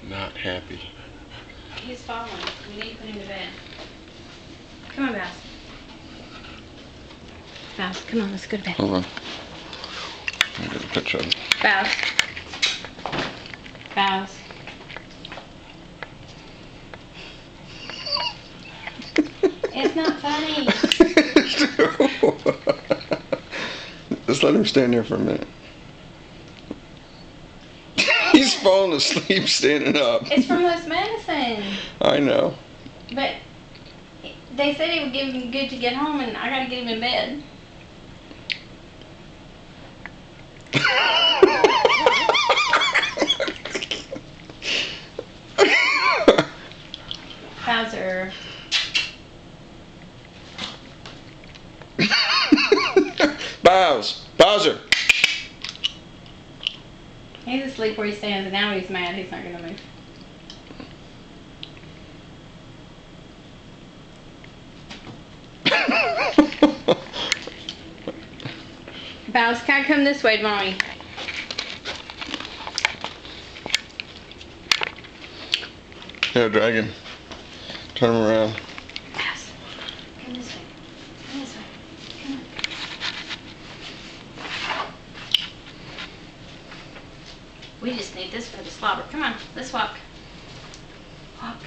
not happy. He's falling. We need to put him to bed. Come on, Bass. Bass, come on, let's go to bed. Hold on. I'll get a picture of him. Bass. Bass. It's not funny. Just let him stand there for a minute. He's falling asleep standing up. It's from this medicine. I know. But they said it would give him good to get home, and I gotta get him in bed. Bowser. Bowser. He's asleep where he stands, and now he's mad. He's not gonna move. Bowser, can I come this way, Mommy? Here, Dragon. Turn him around. Bowser, come this way. Come this way. Come on. We just need this for the slobber. Come on, let's walk. Walk.